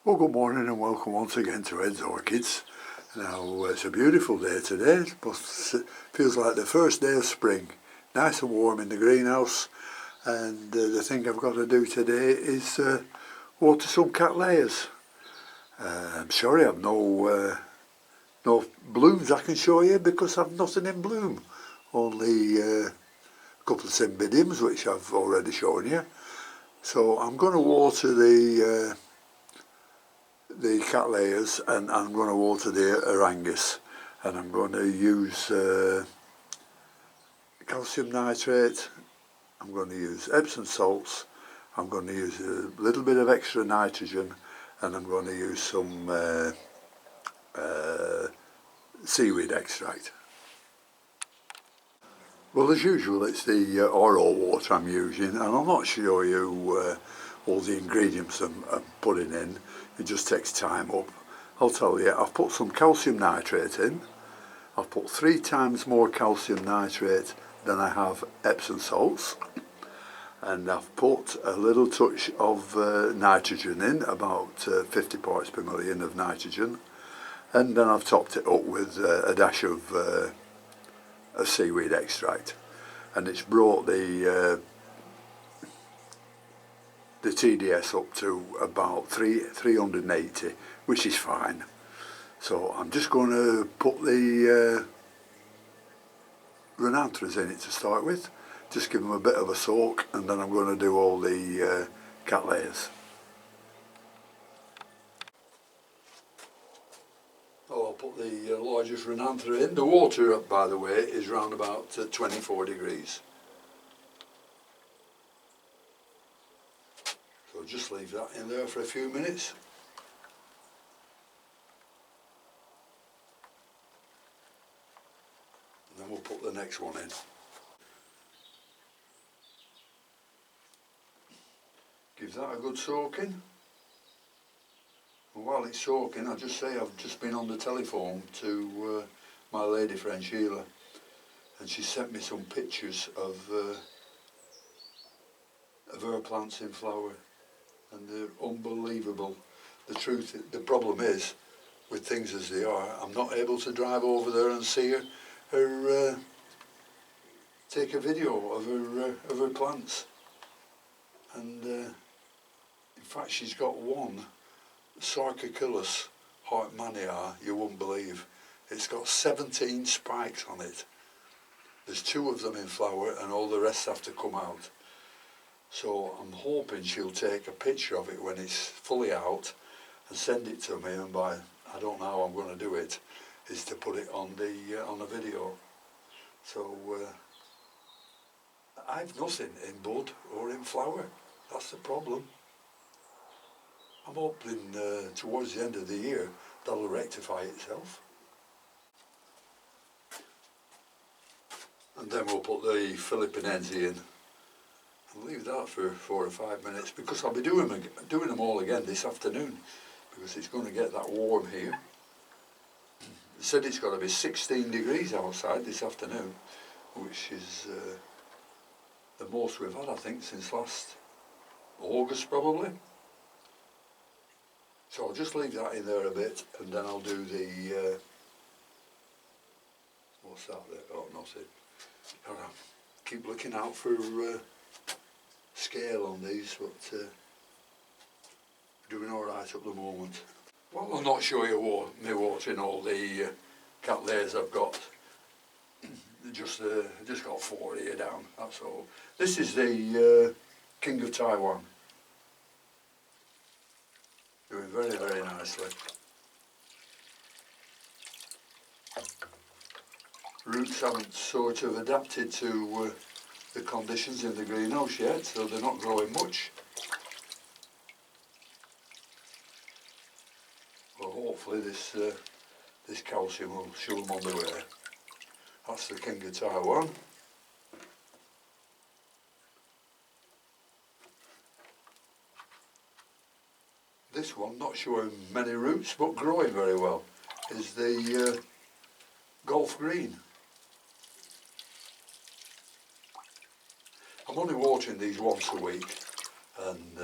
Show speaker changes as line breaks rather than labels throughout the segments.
Well, good morning and welcome once again to Ed's Orchids. Now, it's a beautiful day today. It feels like the first day of spring. Nice and warm in the greenhouse. And the thing I've got to do today is water some cattleyas. I'm sorry I've no blooms I can show you because I've nothing in bloom. Only a couple of cymbidiums, which I've already shown you. So I'm going to water the cattleyas, and I'm going to water the Arangus, and I'm going to use calcium nitrate, I'm going to use Epsom salts, I'm going to use a little bit of extra nitrogen, and I'm going to use some seaweed extract. Well, as usual, it's the Oro water I'm using, and I'll not show you all the ingredients I'm putting in. It just takes time up. I'll tell you, I've put some calcium nitrate in. I've put 3 times more calcium nitrate than I have Epsom salts. And I've put a little touch of nitrogen in, about 50 parts per million of nitrogen. And then I've topped it up with a dash of seaweed extract. And it's brought the TDS up to about 380, which is fine. So I'm just going to put the Renanthras in it to start with, just give them a bit of a soak, and then I'm going to do all the cattleyas. Oh, I'll put the largest Renanthra in. The water, by the way, is round about 24 degrees. So just leave that in there for a few minutes. And then we'll put the next one in. Give that a good soaking. And while it's soaking, I'll just say I've just been on the telephone to my lady friend Sheila, and she sent me some pictures of her plants in flower, and they're unbelievable. The problem is, with things as they are, I'm not able to drive over there and see her take a video of her plants. And in fact, she's got one Sarcoculus Hartmannia, you won't believe. It's got 17 spikes on it. There's 2 of them in flower, and all the rest have to come out. So I'm hoping she'll take a picture of it when it's fully out and send it to me, and by, I don't know how I'm going to do it, is to put it on the video. So I've nothing in bud or in flower. That's the problem. I'm hoping towards the end of the year that'll rectify itself. And then we'll put the Philippinense in. I'll leave that for 4 or 5 minutes, because I'll be doing them all again this afternoon, because it's going to get that warm here. They said it's got to be 16 degrees outside this afternoon, which is the most we've had, I think, since last August probably. So I'll just leave that in there a bit, and then I'll do the what's that there? Oh, nothing. Keep looking out for scale on these, but doing all right at the moment. Well, I'll not show you me watering all the cattleyas I've got. Just got 4 here down, that's all. This is the King of Taiwan. Doing very, very nicely. Roots haven't sort of adapted to the conditions in the greenhouse yet, so they're not growing much. Well, hopefully this calcium will show them on the way. That's the King of Taiwan. This one, not showing many roots, but growing very well, is the Gulf Green. I'm only watering these once a week, and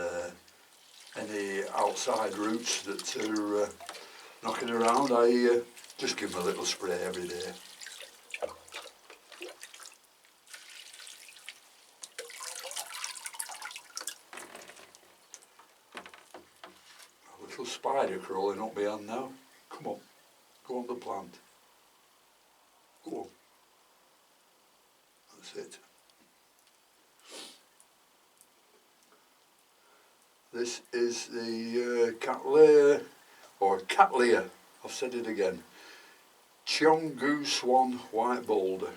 any outside roots that are knocking around, I just give them a little spray every day. A little spider crawling up behind now. Come on, go on the plant. Go on. That's it. This is the Cattleya, or Cattleya, I've said it again, Cheonggu Swan White Boulder.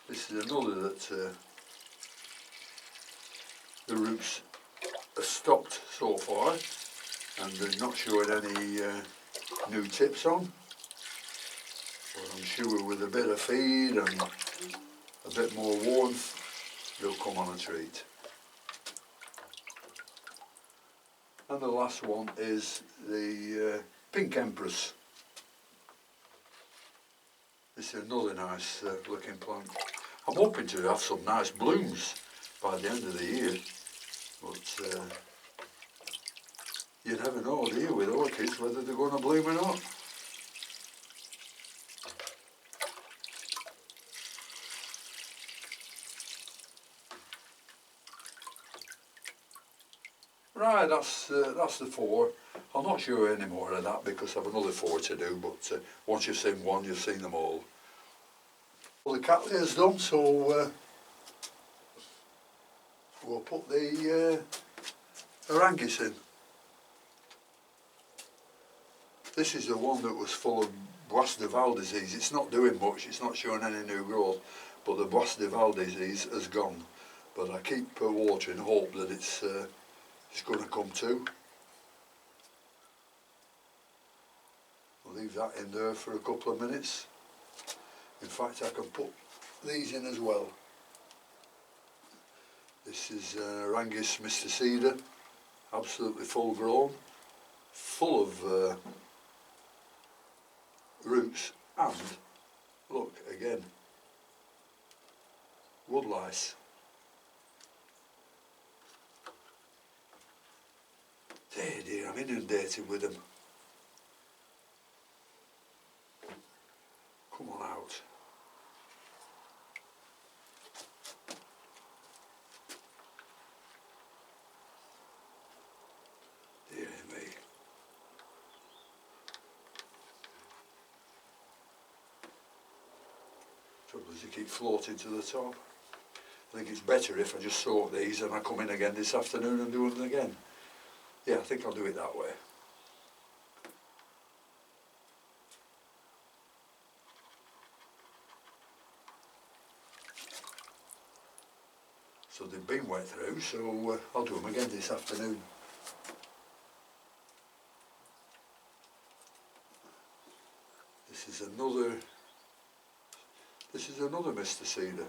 This is another that the roots are stopped so far, and they're not showing any new tips on. But I'm sure with a bit of feed and a bit more warmth, they'll come on a treat. And the last one is the Pink Empress. This is another nice looking plant. I'm hoping to have some nice blooms by the end of the year, but you never know, do you, with orchids, whether they're going to bloom or not. Right, that's the 4. I'm not sure any more of that because I've another 4 to do, but once you've seen one, you've seen them all. Well, the Cattleya's done, so we'll put the Arangis in. This is the one that was full of Boisse de Val disease. It's not doing much, it's not showing any new growth, but the Boisse de Val disease has gone. But I keep watering, hope that it's going to come too. I'll leave that in there for a couple of minutes. In fact, I can put these in as well. This is Arangis mysticida, absolutely full grown, full of roots, and look again, wood lice. Dear, I'm inundated with them. Come on out. Dear me. Trouble is they keep floating to the top. I think it's better if I just sort these and I come in again this afternoon and do them again. Yeah, I think I'll do it that way. So they've been wet through, so I'll do them again this afternoon. This is another mysticida.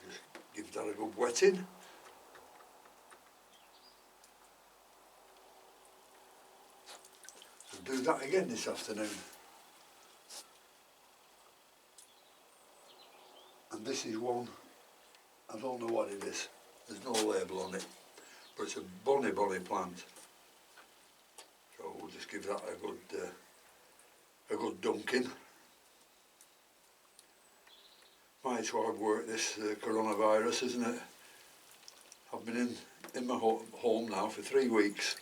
Just give that a good wetting. Do that again this afternoon. And this is one, I don't know what it is, there's no label on it, but it's a bonny plant. So we'll just give that a good dunking. Might as well work this coronavirus, isn't it? I've been in my home now for 3 weeks.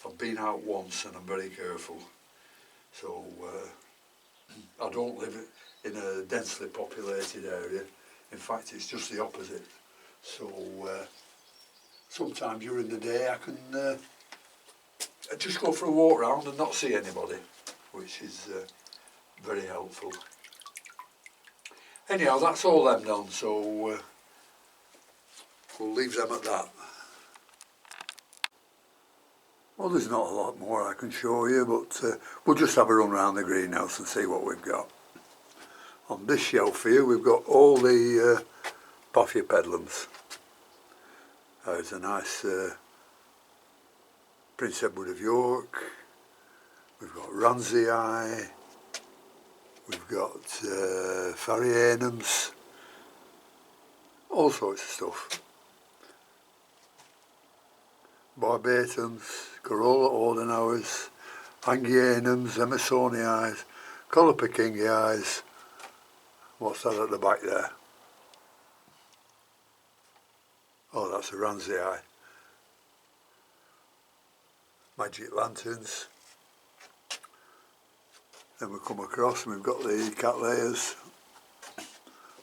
I've been out once and I'm very careful. So I don't live in a densely populated area. In fact, it's just the opposite. So sometimes during the day I can just go for a walk round and not see anybody, which is very helpful. Anyhow, that's all them done, so we'll leave them at that. Well, there's not a lot more I can show you, but we'll just have a run around the greenhouse and see what we've got. On this shelf here, we've got all the Paphiopedilums. There's a nice Prince Edward of York. We've got Ransii. We've got Pharianums. all sorts of stuff. Barbatums, Corolla ordinarys, Angianums, Emersonii, Colourpickingi. What's that at the back there? Oh, that's a Ransii. Magic lanterns. Then we come across and we've got the Cattleyas,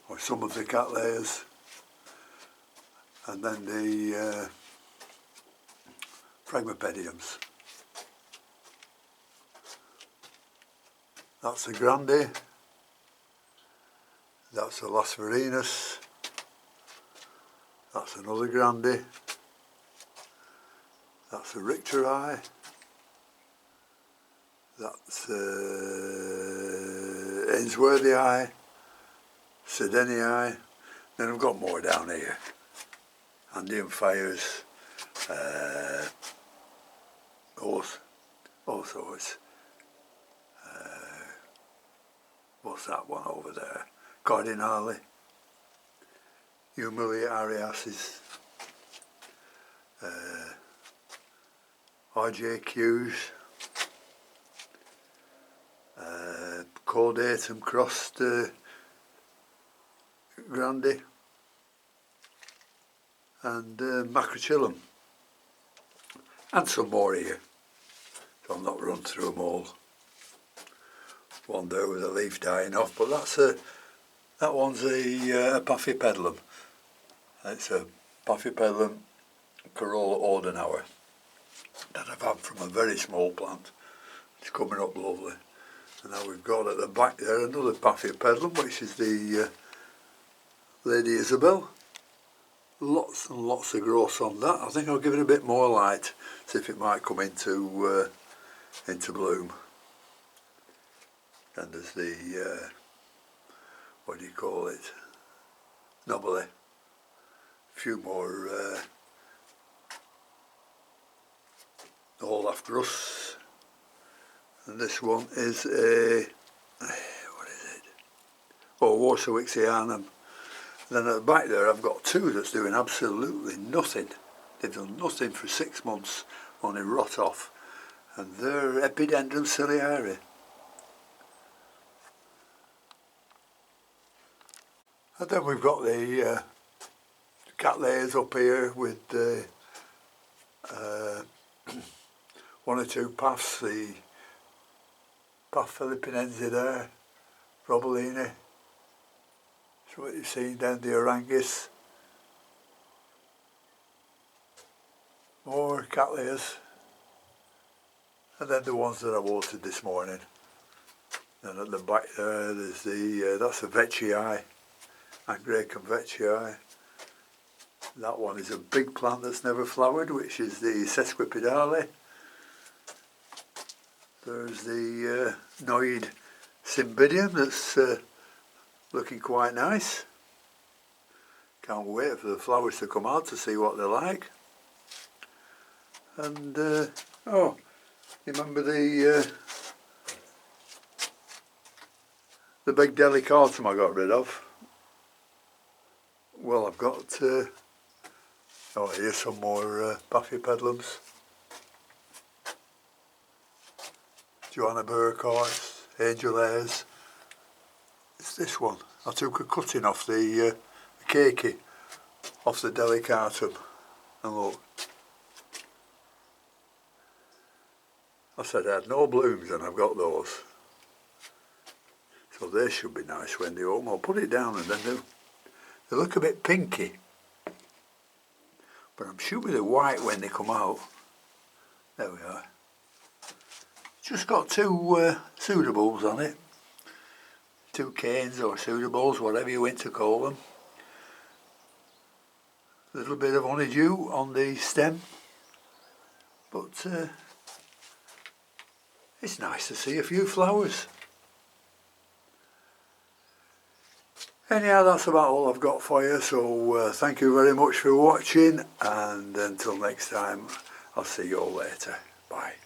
or some of the Cattleyas, and then the Phragmipediums. That's a Grande, that's a Lasverinus, that's another Grande, that's a Richterii, that's Ainsworthii, Sedenii. Then I've got more down here. Andean Fires, all sorts. What's that one over there? Cardinali, Humilia Ariasis, RJQs, Caudatum crossed Grande, and Macrochillum, and some more here. So I'll not run through them all. One there with a leaf dying off, but that one's a Paphiopedilum. It's a Paphiopedilum Corolla ordinary that I've had from a very small plant. It's coming up lovely. And now we've got at the back there another Paphiopedilum, which is the Lady Isabel. Lots and lots of growth on that. I think I'll give it a bit more light, see if it might come into bloom. And there's the, what do you call it, Nobile. A few more all after us. And this one is a, what is it? Oh, Warsawixianum. Then at the back there I've got two that's doing absolutely nothing. They've done nothing for 6 months, only rot off. And they're Epidendrum ciliare. And then we've got the Cattleyas up here with the one or two Paphs, the Paph philippinense there, Robellini. That's what you've seen down the Orangis. More Cattleyas. And then the ones that I watered this morning. And at the back there, there's the, that's a Veitchii, Angraecum Veitchii. That one is a big plant that's never flowered, which is the Sesquipedale. There's the Noid Cymbidium that's looking quite nice. Can't wait for the flowers to come out to see what they're like. And, oh, you remember the big Delicatum I got rid of? Well, I've got, oh, here's some more Paphiopedilums. Joanna Burkhardt, Angel Airs. It's this one. I took a cutting off the keiki, off the Delicatum, and look. I said I had no blooms and I've got those. So they should be nice when they open. I'll put it down and then they look a bit pinky. But I'm sure they're white when they come out. There we are. Just got two pseudobulbs on it. 2 canes or pseudobulbs, whatever you want to call them. A little bit of honeydew on the stem. But it's nice to see a few flowers. Anyhow, that's about all I've got for you, so thank you very much for watching, and until next time, I'll see you all later. Bye.